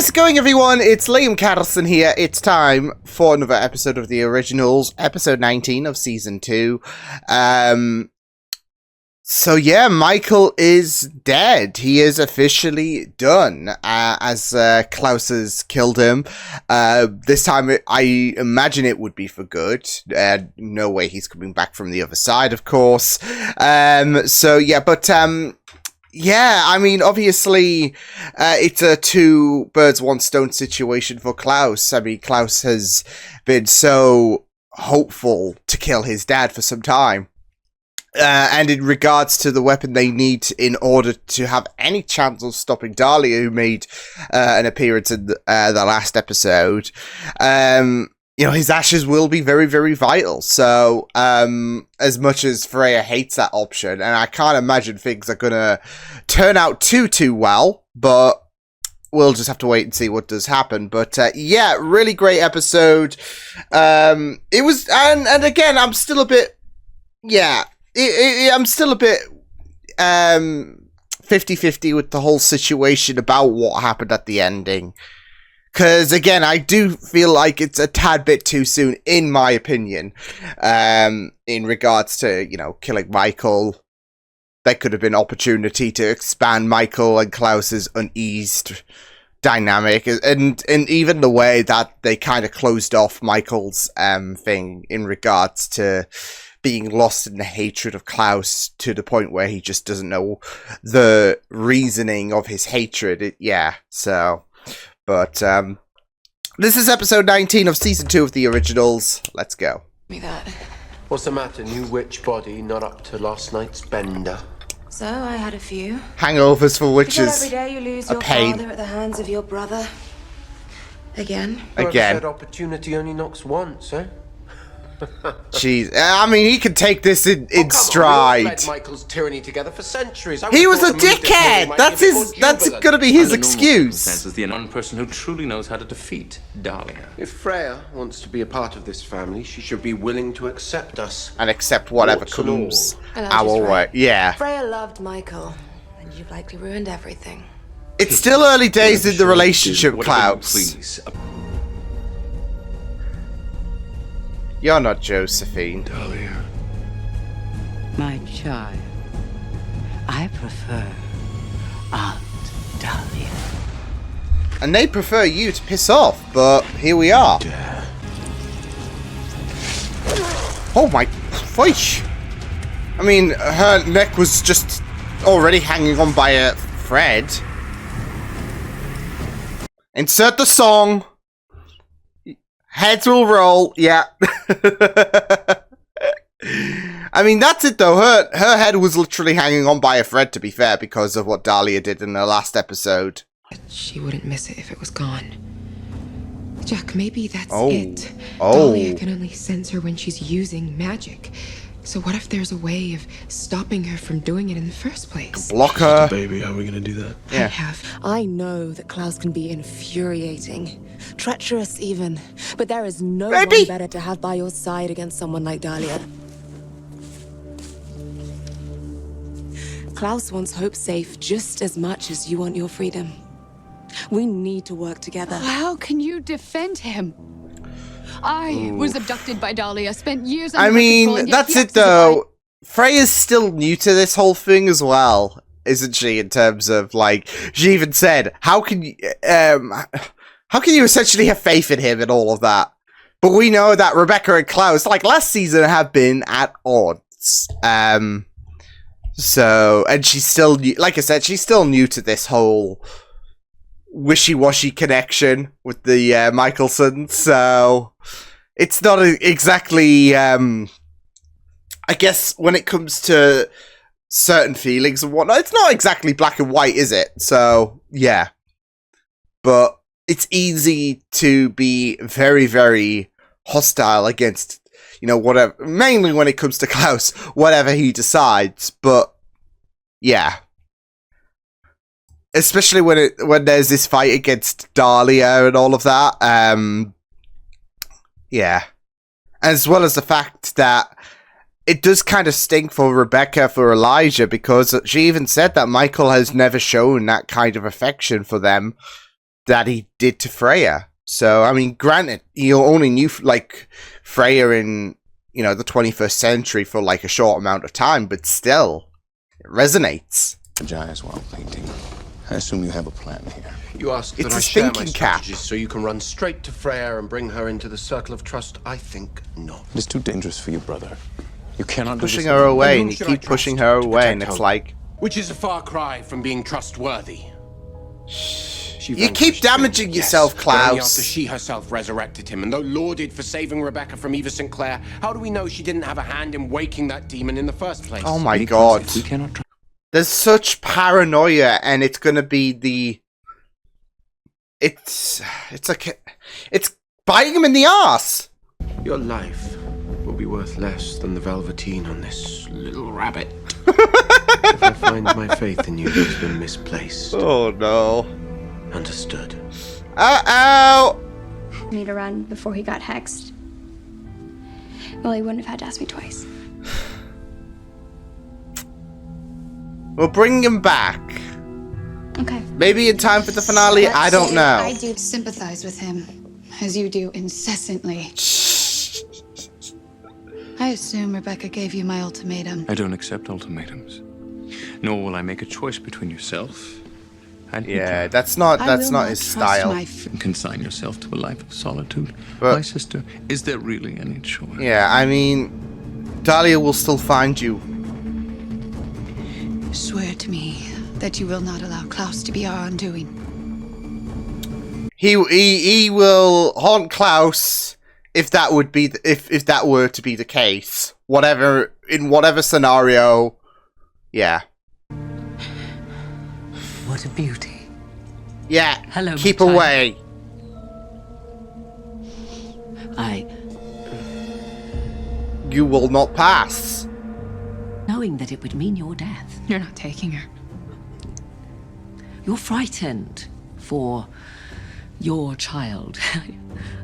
How's it going, everyone? It's Liam Carlson here. It's time for another episode of The Originals, episode 19 of season 2. So yeah, Michael is dead. He is officially done, as Klaus has killed him. This time, I imagine it would be for good. No way he's coming back from the other side, of course. Yeah, I mean, obviously, it's a two birds, one stone situation for Klaus. I mean, Klaus has been so hopeful to kill his dad for some time. And in regards to the weapon they need in order to have any chance of stopping Dahlia, who made an appearance in the last episode, you know, his ashes will be very, very vital. So, as much as Freya hates that option, and I can't imagine things are gonna turn out too well, but we'll just have to wait and see what does happen. But, yeah, really great episode. It was, and again, I'm still a bit, I'm still a bit, 50-50 with the whole situation about what happened at the ending. Because, again, I do feel like it's a tad bit too soon, in my opinion, in regards to, you know, killing Michael. There could have been opportunity to expand Michael and Klaus's uneased dynamic, and even the way that they kind of closed off Michael's thing in regards to being lost in the hatred of Klaus to the point where he just doesn't know the reasoning of his hatred. But, this is episode 19 of season 2 of The Originals. Let's go. Me that. What's the matter? New witch body, not up to last night's bender. So I had a few. Hangovers for witches. Every day you lose a your pain. father at the hands of your brother. Again. Whoever said opportunity only knocks once, eh? Jeez, I mean, he can take this in stride. We all led Michael's tyranny together for centuries. He was a dickhead. That's gonna be his excuse. As the one person who truly knows how to defeat Dahlia. If Freya wants to be a part of this family, she should be willing to accept us. And accept whatever Warts and comes all. our way. Yeah. Freya loved Michael, and you've likely ruined everything. It's still early days in the relationship, Klaus. Please. You're not Josephine. Dahlia. My child, I prefer Aunt Dahlia. And they prefer you to piss off, but here we are. Oh my... Fish! I mean, her neck was just already hanging on by a thread. Insert the song. Heads will roll, yeah. I mean, that's it though. Her head was literally hanging on by a thread, to be fair, because of what Dahlia did in the last episode. She wouldn't miss it if it was gone. Jack, maybe that's Oh. it. Oh. Dahlia can only sense her when she's using magic. So what if there's a way of stopping her from doing it in the first place? Block her. Baby, how are we gonna do that? Yeah. I know that Klaus can be infuriating, treacherous even, but there is no one better to have by your side against someone like Dahlia. Klaus wants Hope safe just as much as you want your freedom. We need to work together. How can you defend him? I was abducted by Dahlia, spent years I under her control, mean, and yet that's he it acts as if though. Freya's still new to this whole thing as well, isn't she? In terms of, like, she even said, how can you essentially have faith in him and all of that? But we know that Rebecca and Klaus, like last season, have been at odds. So, and she's still, like I said, she's still new to this whole wishy-washy connection with the Michaelsons, so it's not exactly, I guess, when it comes to certain feelings and whatnot, it's not exactly black and white, is it? So, yeah. But it's easy to be very, very hostile against, you know, whatever, mainly when it comes to Klaus, whatever he decides, but, yeah. Especially when there's this fight against Dahlia and all of that. Yeah. As well as the fact that it does kind of stink for Rebecca for Elijah, because she even said that Michael has never shown that kind of affection for them that he did to Freya. So, I mean, granted, he only knew, like, Freya in, you know, the 21st century for, like, a short amount of time, but still, it resonates. Apologize while painting. I assume you have a plan here. You ask It's that I his share my thinking cap. strategies so you can run straight to Freya and bring her into the circle of trust? I think not. It is too dangerous for you, brother. You cannot Pushing do this her alone. away, whom and you should I keep pushing trust her to away, protect and it's Hope? like... Which is a far cry from being trustworthy. She You keep vanquished damaging him, yourself, yes, only Klaus. after she herself resurrected him, and though lauded for saving Rebecca from Eva Sinclair, how do we know she didn't have a hand in waking that demon in the first place? Oh my Because god. if we cannot trust There's such paranoia, and it's gonna be the... It's biting him in the arse. Your life will be worth less than the velveteen on this little rabbit. If I find my faith in you has been misplaced. Oh no. Understood. Uh-oh! Me to run before he got hexed. Well, he wouldn't have had to ask me twice. We'll bring him back. Okay. Maybe in time for the finale, I don't know. I do sympathize with him, as you do incessantly. I assume Rebecca gave you my ultimatum. I don't accept ultimatums. Nor will I make a choice between yourself and Yeah, Hitler. that's not I will his not trust style. my And consign yourself to a life of solitude. But- My sister, is there really any choice? Yeah, I mean, Dahlia will still find you. Swear to me that you will not allow Klaus to be our undoing. He will haunt Klaus if that would be if that were to be the case. Whatever scenario. Yeah. What a beauty. Yeah. Hello, Keep my child. away. You will not pass. Knowing that it would mean your death. You're not taking her. You're frightened for your child.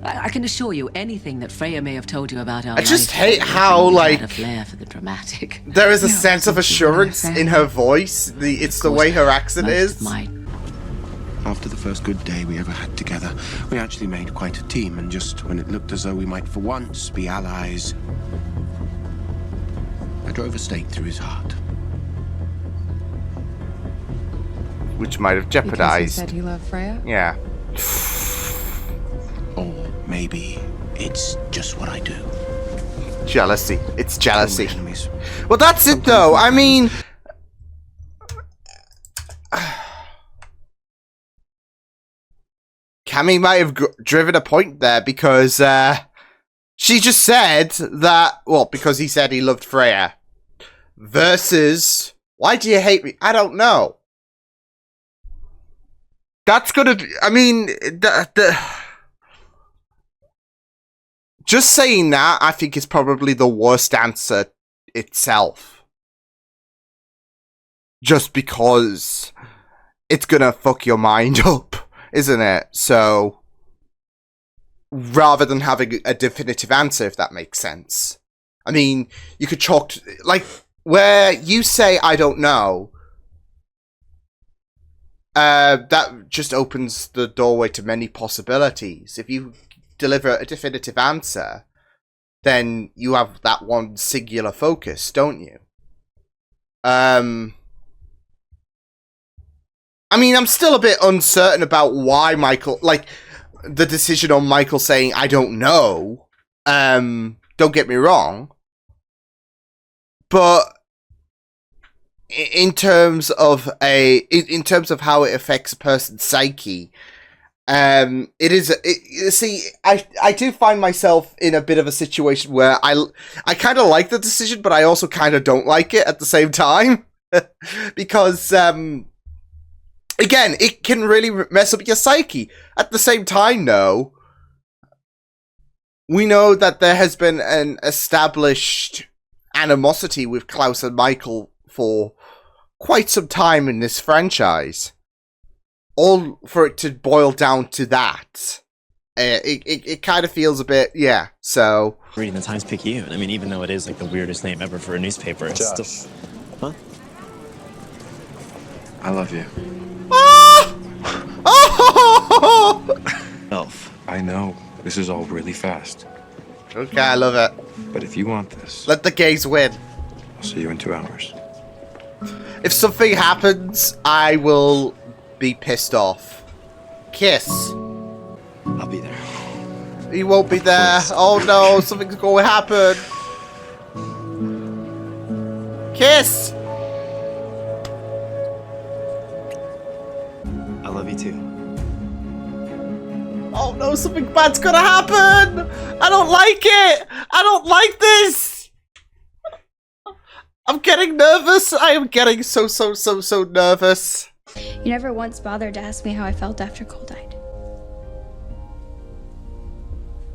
I can assure you, anything that Freya may have told you about our I just life, hate how, had like, a flair for the dramatic. there is a No, sense of it's not assurance fair. in her voice. It's the way her accent Most is. of my After the first good day we ever had together, we actually made quite a team, and just when it looked as though we might for once be allies, I drove a stake through his heart. Which might have Because he jeopardized. said he loved Freya? Yeah. Or maybe it's just what I do. Jealousy. It's jealousy. My enemies. Well, that's it, though. I mean... Cammy might have driven a point there because she just said that... Well, because he said he loved Freya. Versus... Why do you hate me? I don't know. That's gonna be... I mean... Just saying that, I think, is probably the worst answer itself. Just because it's gonna fuck your mind up, isn't it? So, rather than having a definitive answer, if that makes sense. I mean, you could chalk... Like, where you say, I don't know, that just opens the doorway to many possibilities. If you deliver a definitive answer, then you have that one singular focus, don't you? I mean, I'm still a bit uncertain about why Michael, like, the decision on Michael saying, I don't know. Don't get me wrong. But in terms of how it affects a person's psyche, see, I do find myself in a bit of a situation where I kind of like the decision, but I also kind of don't like it at the same time. Because, again, it can really mess up your psyche. At the same time, though, we know that there has been an established animosity with Klaus and Michael for quite some time in this franchise. All for it to boil down to that. It kind of feels a bit, yeah, so... Reading the Times-Picayune. I mean, even though it is like the weirdest name ever for a newspaper, it's still... Huh? I love you. Oh! Elf. I know. This is all really fast. Okay, I love it. But if you want this, Let the gays win. I'll see you in 2 hours. If something happens, I will be pissed off. Kiss. I'll be there. He won't be there. Oh no, something's going to happen. Kiss. I love you too. Oh no, something bad's gonna happen! I don't like it! I don't like this! I'm getting nervous. I am getting so nervous. You never once bothered to ask me how I felt after Cole died.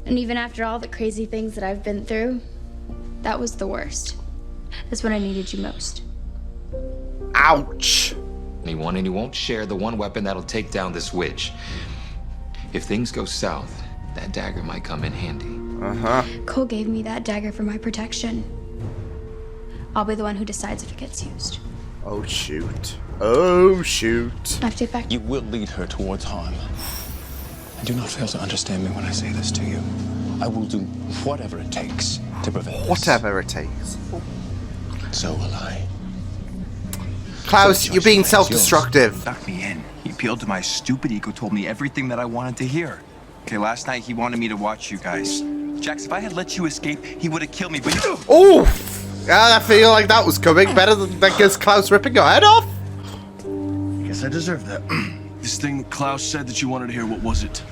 And even after all the crazy things that I've been through, that was the worst. That's when I needed you most. Ouch. Anyone, and he won't share the one weapon that'll take down this witch. If things go south, that dagger might come in handy. Cole gave me that dagger for my protection. I'll be the one who decides if it gets used. Oh shoot. Oh shoot. I have to take back. You will lead her towards harm. And do not fail to understand me when I say this to you. I will do whatever it takes to prevent this. Whatever it takes. So will I. Klaus, you're being self-destructive. Sucked me in. He appealed to my stupid ego, told me everything that I wanted to hear. Okay, last night he wanted me to watch you guys. Jax, if I had let you escape, he would have killed me, but you... Oof! I feel like that was coming. Better than I guess Klaus ripping your head off. Guess I deserve that. This thing Klaus said that you wanted to hear, what was it?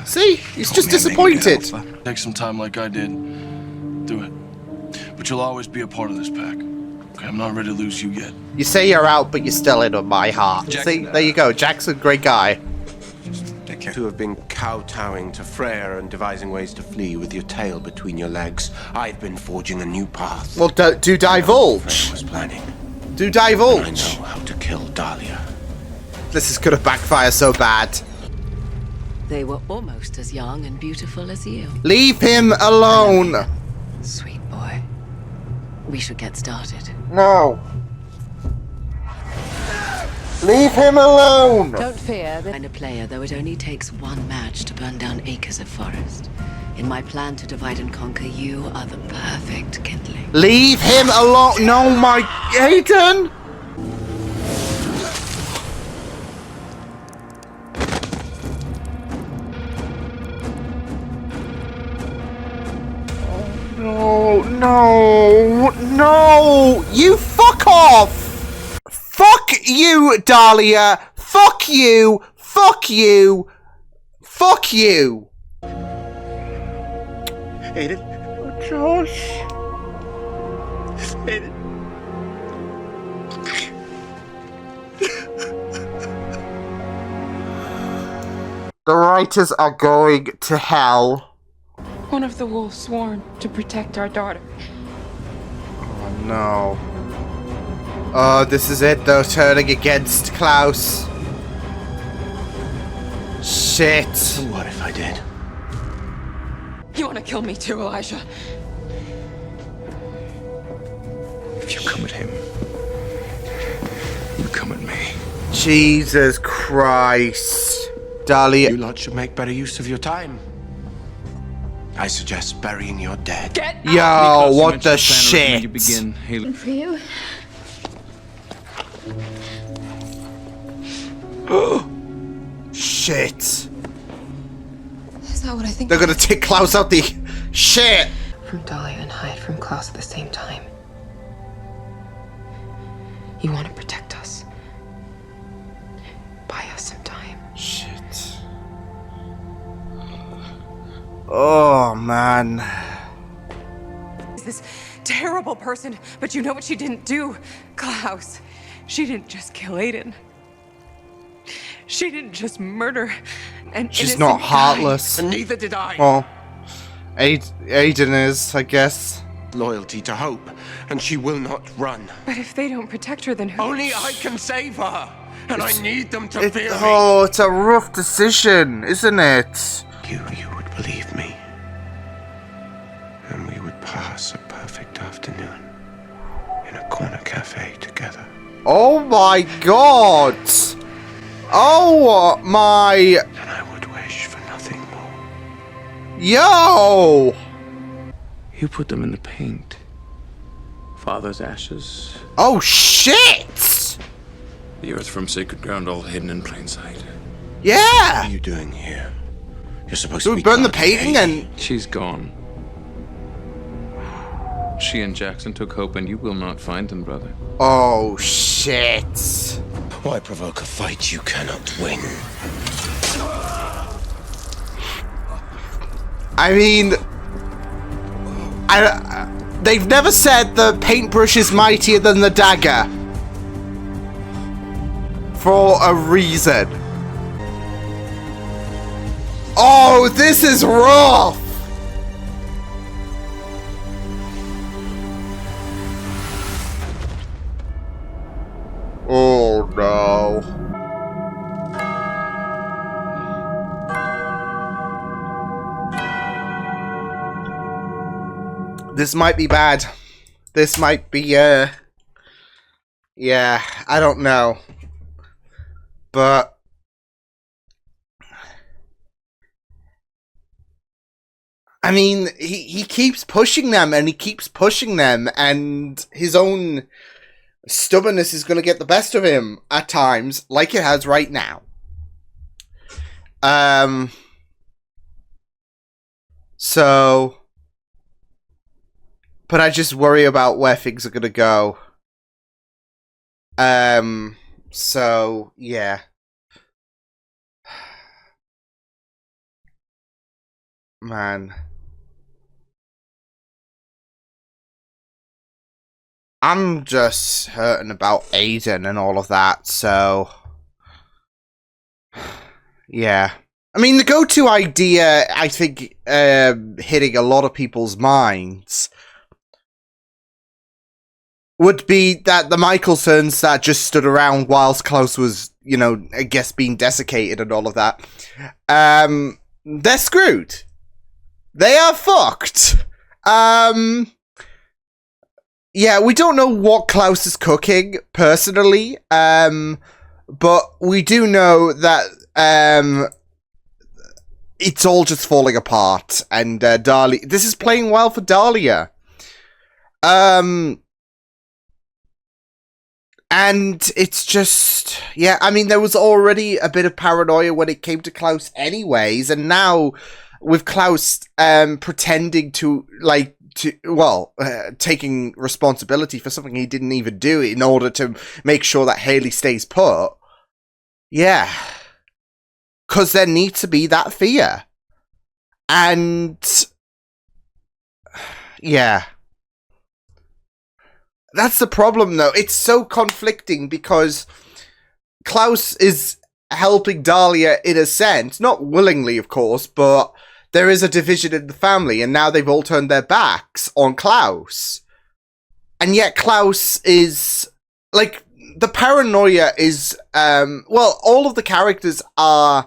See? He's just disappointed. Take some time like I did. Do it. But you'll always be a part of this pack. Okay, I'm not ready to lose you yet. You say you're out, but you're still in on my heart. Jackson, See? There you go. Jackson, great guy. Take care. To have been kowtowing to Freya and devising ways to flee with your tail between your legs, I've been forging a new path. Well, do divulge. Freya was planning. Do And divulge. I know how to kill Dahlia. This is gonna backfire so bad. They were almost as young and beautiful as you. Leave him alone. Sweet boy. We should get started. No. Leave him alone. Don't fear the kind of player, though it only takes one match to burn down acres of forest. In my plan to divide and conquer, you are the perfect kindling. Leave him alone. No, my Aiden. No, no, no! You fuck off! Fuck you, Dahlia! Fuck you! Fuck you! Fuck you! Aiden. Oh, Josh. Aiden. The writers are going to hell. One of the wolves sworn to protect our daughter. Oh no. Oh, this is it though, turning against Klaus. Shit. What if I did? You want to kill me too, Elijah? If you come at him, you come at me. Jesus Christ. Dahlia. You lot should make better use of your time. I suggest burying your dead. Yo, what the shit? And for you? Shit. Is that what I think? They're gonna take Klaus out the shit. From Dahlia and hide from Klaus at the same time. You want to protect us. Buy us some time. Shit. Oh man. This terrible person, but you know what she didn't do, Klaus. She didn't just kill Aiden. She didn't just murder an She's innocent not guy. heartless. And neither did I. Well, Aiden is, I guess. Loyalty to Hope, and she will not run. But if they don't protect her, then who? Only I can save her, and I need them to fear me. Oh, it's a rough decision, isn't it? You would believe me, and we would pass a perfect afternoon in a corner cafe together. Oh my god! Oh my! And I would Yo! You put them in the paint. Father's ashes. Oh, shit! The earth from sacred ground all hidden in plain sight. Yeah! What are you doing here? You're supposed So to we be burn the God. painting and... She's gone. She and Jackson took Hope, and you will not find them, brother. Oh, shit. Why provoke a fight you cannot win? I mean... they've never said the paintbrush is mightier than the dagger. For a reason. Oh, this is rough! Oh no. This might be bad. This might be, yeah, I don't know. But... I mean, he keeps pushing them, and he keeps pushing them, and his own stubbornness is going to get the best of him at times, like it has right now. So... But I just worry about where things are going to go. So, yeah. Man. I'm just hurting about Aiden and all of that, so... Yeah. I mean, the go-to idea, I think, hitting a lot of people's minds would be that the Michelsons that just stood around whilst Klaus was, you know, I guess being desiccated and all of that, they're screwed. They are fucked. Yeah, we don't know what Klaus is cooking, personally, but we do know that, it's all just falling apart, and, Dahlia, this is playing well for Dahlia. And it's just, yeah, I mean, there was already a bit of paranoia when it came to Klaus anyways, and now with Klaus pretending to, like, taking responsibility for something he didn't even do in order to make sure that Haley stays put, yeah. Because there needs to be that fear. And, yeah. That's the problem, though. It's so conflicting because Klaus is helping Dahlia in a sense. Not willingly, of course, but there is a division in the family, and now they've all turned their backs on Klaus. And yet Klaus is... Like, the paranoia is... well, all of the characters are...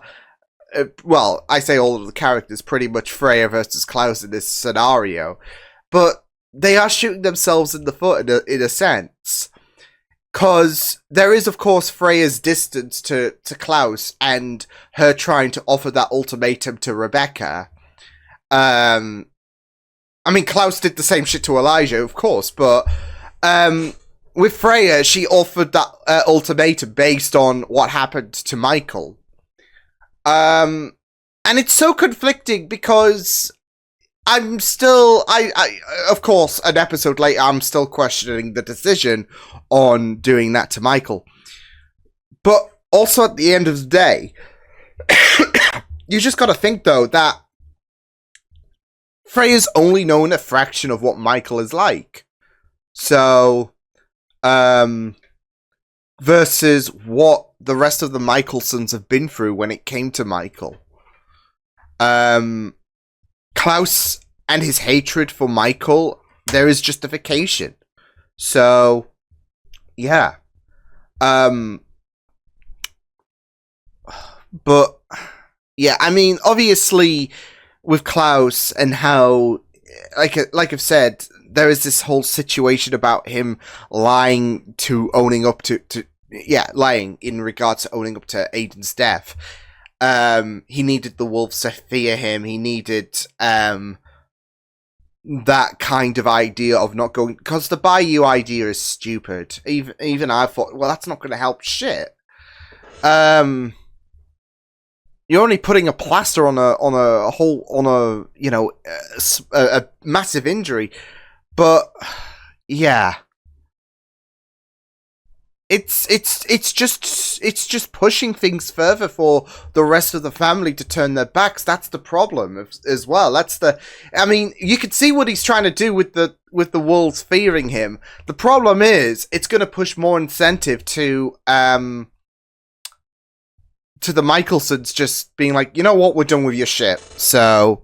well, I say all of the characters, pretty much Freya versus Klaus in this scenario. But they are shooting themselves in the foot in a sense. Because there is, of course, Freya's distance to Klaus and her trying to offer that ultimatum to Rebecca. I mean, Klaus did the same shit to Elijah, of course, but with Freya, she offered that ultimatum based on what happened to Michael. And it's so conflicting because I'm still, of course, an episode later, I'm still questioning the decision on doing that to Michael. But also at the end of the day, you just gotta think, though, that Freya's only known a fraction of what Michael is like. So, versus what the rest of the Michelsons have been through when it came to Michael. Klaus and his hatred for Michael, there is justification. So, yeah. But, yeah, I mean, obviously, with Klaus and how, like I've said, there is this whole situation about him lying to owning up to lying in regards to owning up to Aiden's death. he needed the wolves to fear him. He needed that kind of idea of not going, because the Bayou idea is stupid. Even I thought, well, that's not going to help shit. You're only putting a plaster on a a massive injury, but yeah, it's just pushing things further for the rest of the family to turn their backs. That's the problem as well. I mean, you could see what he's trying to do with the wolves fearing him. The problem is it's going to push more incentive to the Michelsons just being like, you know what, we're done with your shit. So,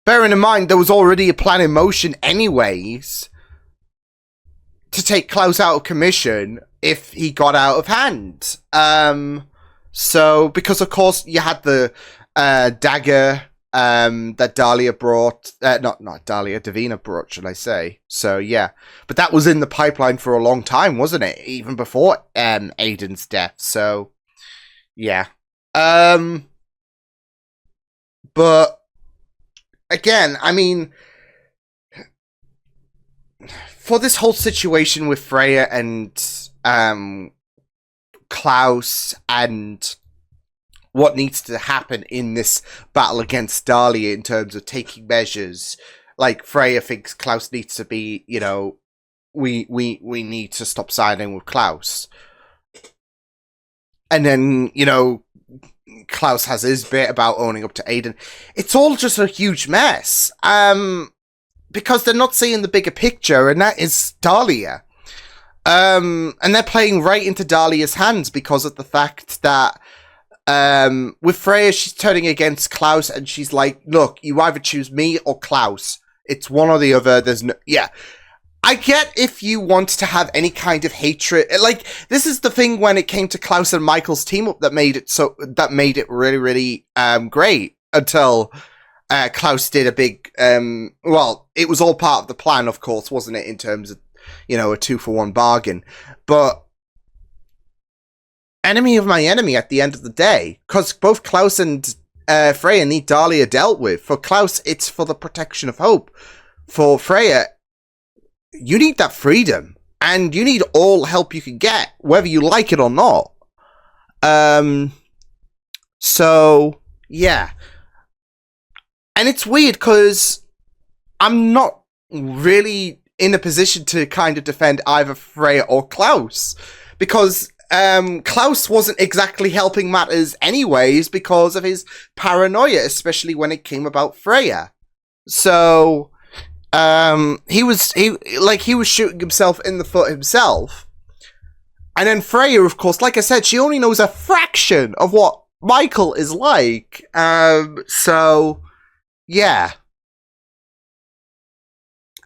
bearing in mind there was already a plan in motion anyways to take Klaus out of commission if he got out of hand. So, because of course you had the dagger that Dahlia brought, not Dahlia, Davina brought, should I say. So, yeah. But that was in the pipeline for a long time, wasn't it? Even before Aiden's death. So, yeah. But, again, I mean, for this whole situation with Freya and Klaus and what needs to happen in this battle against Dahlia in terms of taking measures, like Freya thinks Klaus needs to be, you know, we need to stop siding with Klaus. And then, you know, Klaus has his bit about owning up to Aiden. It's all just a huge mess. Because they're not seeing the bigger picture, and that is Dahlia. And they're playing right into Dahlia's hands because of the fact that with Freya, she's turning against Klaus, and she's like, look, you either choose me or Klaus. It's one or the other. There's no... Yeah. I get if you want to have any kind of hatred. Like, this is the thing when it came to Klaus and Michael's team up that made it really, really great until... Klaus did a big, well, it was all part of the plan, of course, wasn't it, in terms of, you know, a 2-for-1 bargain, but enemy of my enemy at the end of the day, because both Klaus and Freya need Dahlia dealt with. For Klaus, it's for the protection of Hope. For Freya, you need that freedom, and you need all help you can get, whether you like it or not. So, yeah. And it's weird because I'm not really in a position to kind of defend either Freya or Klaus. Because Klaus wasn't exactly helping matters anyways because of his paranoia, especially when it came about Freya. So, he was shooting himself in the foot himself. And then Freya, of course, like I said, she only knows a fraction of what Michael is like. So... yeah.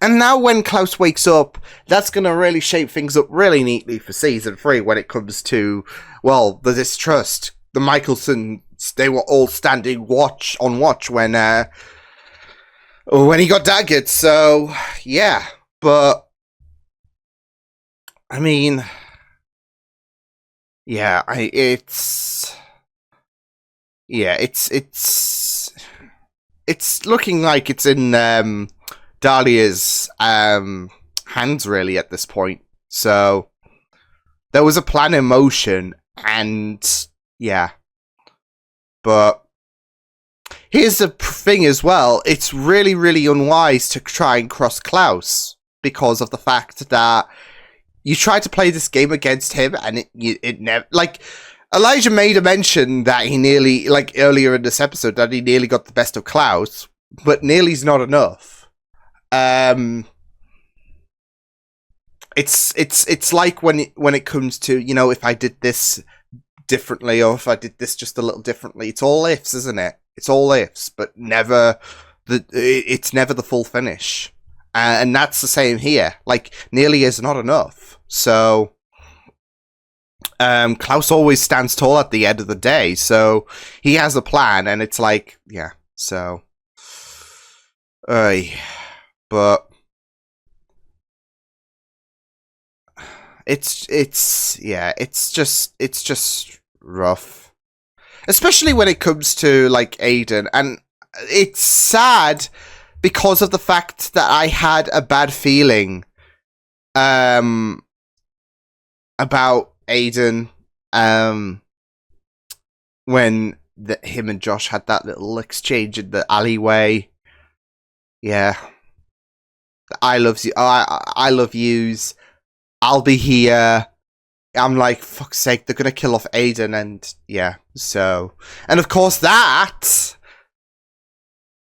And now when Klaus wakes up, that's going to really shape things up really neatly for Season 3 when it comes to, well, the distrust. The Michelsons, they were all standing on watch when he got daggered. So, yeah. But, I mean, yeah, it's looking like it's in Dahlia's hands, really, at this point. So, there was a plan in motion, and yeah. But, here's the thing as well. It's really, really unwise to try and cross Klaus, because of the fact that you tried to play this game against him, and it never... Like... Elijah made a mention that he nearly, like earlier in this episode, that he nearly got the best of Klaus, but nearly's not enough. It's like when it comes to, you know, if I did this differently or if I did this just a little differently, it's all ifs, isn't it? It's all ifs, but it's never the full finish. And that's the same here. Like, nearly is not enough. So... Klaus always stands tall at the end of the day, so he has a plan, and it's like, yeah, so, but it's just rough. especially when it comes to like Aiden. And it's sad because of the fact that I had a bad feeling about Aiden when him and Josh had that little exchange in the alleyway. Yeah. I love you. I love yous. I'll be here. I'm like, fuck's sake, they're gonna kill off Aiden, and yeah, so. And of course that,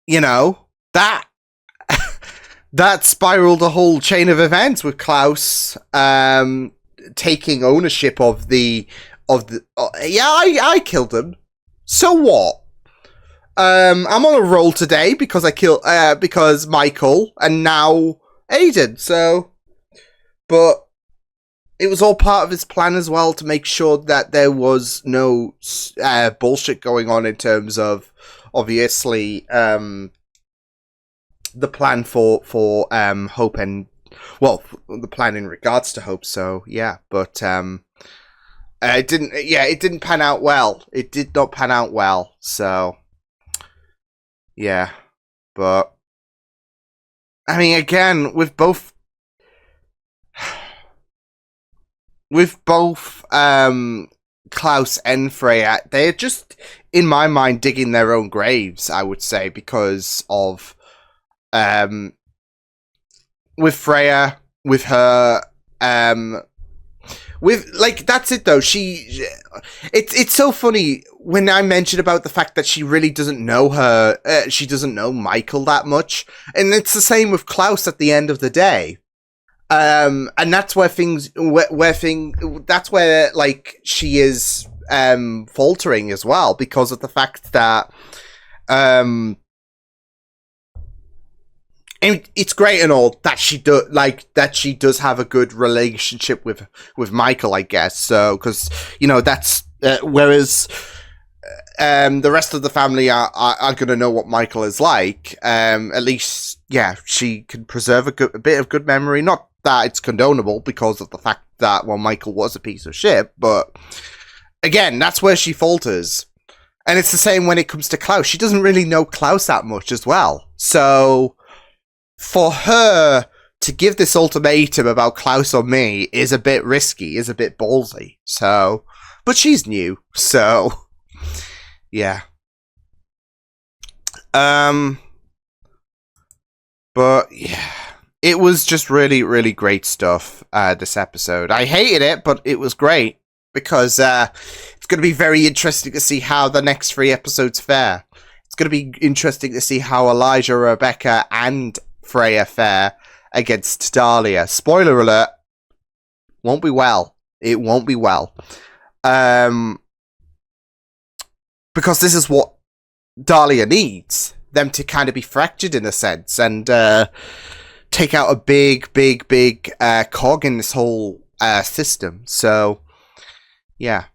you know, that spiraled a whole chain of events with Klaus taking ownership of the I killed him. So what? I'm on a roll today because because Michael and now Aiden, so. But it was all part of his plan as well to make sure that there was no bullshit going on in terms of, obviously, the plan for Hope and, well, the plan in regards to Hope. So yeah, but it didn't pan out well. It did not pan out well. So yeah, but I mean, again, with both Klaus and Freya, they're just, in my mind, digging their own graves, I would say, because of with Freya, with her with, like, that's it though, it's so funny when I mentioned about the fact that she really doesn't know she doesn't know Michael that much, and it's the same with Klaus at the end of the day. And that's where that's where, like, she is faltering as well, because of the fact that it's great and all that she does have a good relationship with Michael, I guess. So, because, you know, that's whereas the rest of the family are going to know what Michael is like. At least, yeah, she can preserve a bit of good memory. Not that it's condonable because of the fact that, well, Michael was a piece of shit, but again, that's where she falters. And it's the same when it comes to Klaus. She doesn't really know Klaus that much as well. So for her to give this ultimatum about Klaus or me is a bit risky, is a bit ballsy. So, but she's new, so yeah. But yeah, it was just really, really great stuff, this episode. I hated it, but it was great because it's going to be very interesting to see how the next 3 episodes fare. It's going to be interesting to see how Elijah, Rebecca, and Freya fare against Dahlia. Spoiler alert, won't be well. It won't be well. Because this is what Dahlia needs. Them to kind of be fractured in a sense and take out a big cog in this whole system. So, yeah.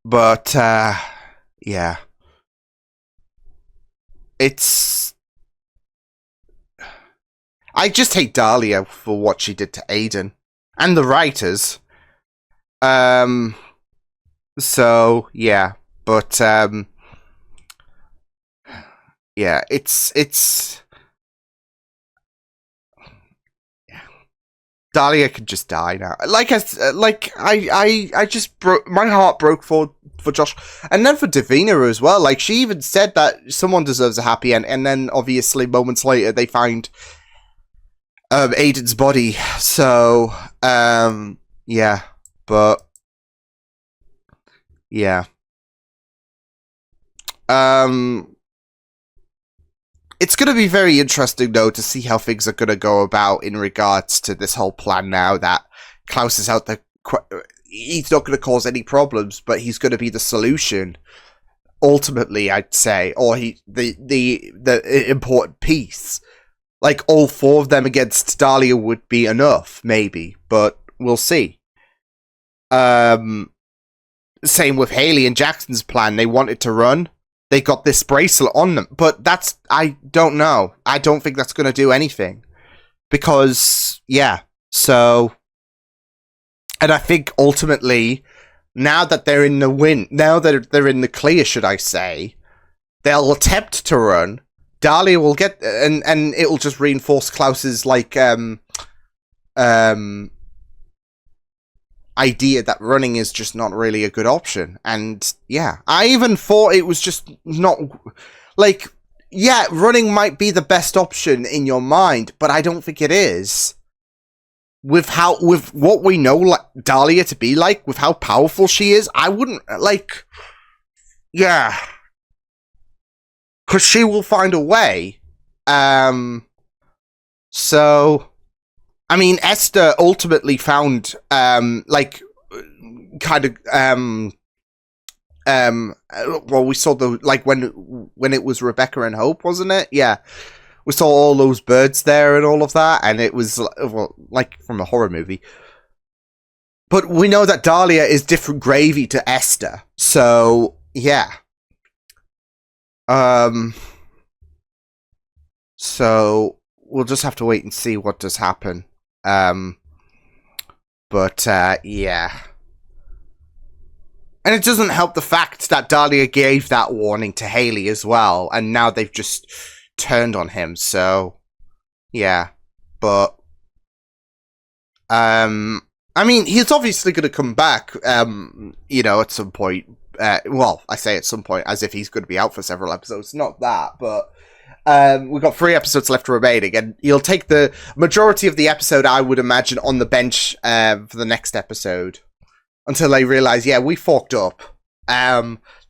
But, yeah. It's... I just hate Dahlia for what she did to Aiden. And the writers. So, yeah. But, yeah, it's... Yeah. Dahlia could just die now. I just broke... My heart broke for Josh. And then for Davina as well. Like, she even said that someone deserves a happy end. And then, obviously, moments later, they find Aiden's body. So, yeah. But, yeah. It's going to be very interesting, though, to see how things are going to go about in regards to this whole plan now that Klaus is out there. He's not going to cause any problems, but he's going to be the solution, ultimately, I'd say, or the important piece. Like, all 4 of them against Dahlia would be enough, maybe, but we'll see. Same with Haley and Jackson's plan. They wanted to run. They got this bracelet on them. But I don't know. I don't think that's going to do anything. Because, yeah. So, and I think ultimately, now that they're in the wind, now that they're in the clear, should I say, they'll attempt to run. Dahlia will get, and it'll just reinforce Klaus's, like, idea that running is just not really a good option. And, yeah, I even thought it was just not, like, yeah, running might be the best option in your mind, but I don't think it is. With what we know, like, Dahlia to be like, with how powerful she is, I wouldn't, like, yeah. Because she will find a way. So, I mean, Esther ultimately found, like, kind of, well, we saw the, like, when it was Rebecca and Hope, wasn't it? Yeah. We saw all those birds there and all of that, and it was, well, like, from a horror movie. But we know that Dahlia is different gravy to Esther, so, yeah. So, we'll just have to wait and see what does happen. But, yeah. And it doesn't help the fact that Dahlia gave that warning to Haley as well, and now they've just turned on him, so, yeah. But, I mean, he's obviously going to come back, you know, at some point. Well, I say at some point as if he's going to be out for several episodes. Not that, but we've got 3 episodes left remaining, and he'll take the majority of the episode, I would imagine, on the bench for the next episode. Until they realise, yeah, we fucked up.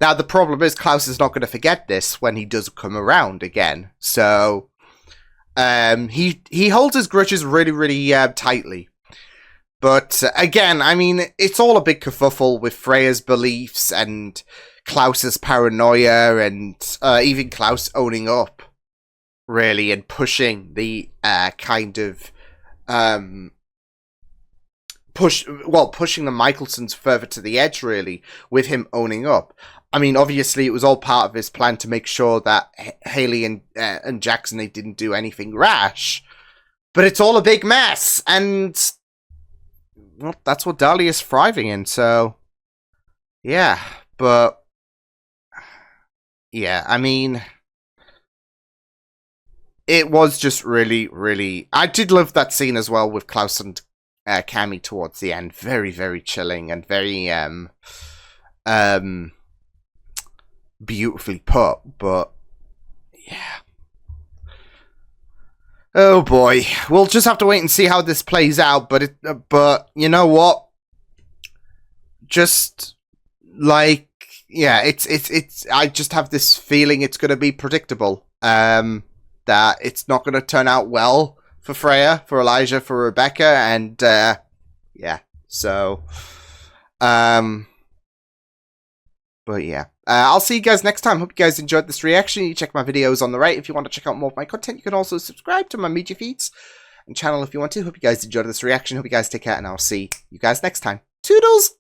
Now, the problem is Klaus is not going to forget this when he does come around again. So, he holds his grudges really, really tightly. But, again, I mean, it's all a big kerfuffle with Freya's beliefs and Klaus's paranoia and even Klaus owning up, really, and pushing the kind of pushing the Michelsons further to the edge, really, with him owning up. I mean, obviously, it was all part of his plan to make sure that Haley and Jackson, they didn't do anything rash. But it's all a big mess, and well, that's what Dahlia's thriving in, so yeah. But yeah, I mean, it was just really, really, I did love that scene as well with Klaus and Cammy towards the end. Very, very chilling and very beautifully put. But yeah, oh boy, we'll just have to wait and see how this plays out. But but you know what? Just like, yeah, it's. I just have this feeling it's going to be predictable. That it's not going to turn out well for Freya, for Elijah, for Rebecca, and yeah. So, but yeah. I'll see you guys next time. Hope you guys enjoyed this reaction. You check my videos on the right if you want to check out more of my content. You can also subscribe to my media feeds and channel if you want to. Hope you guys enjoyed this reaction. Hope you guys take care, and I'll see you guys next time. Toodles!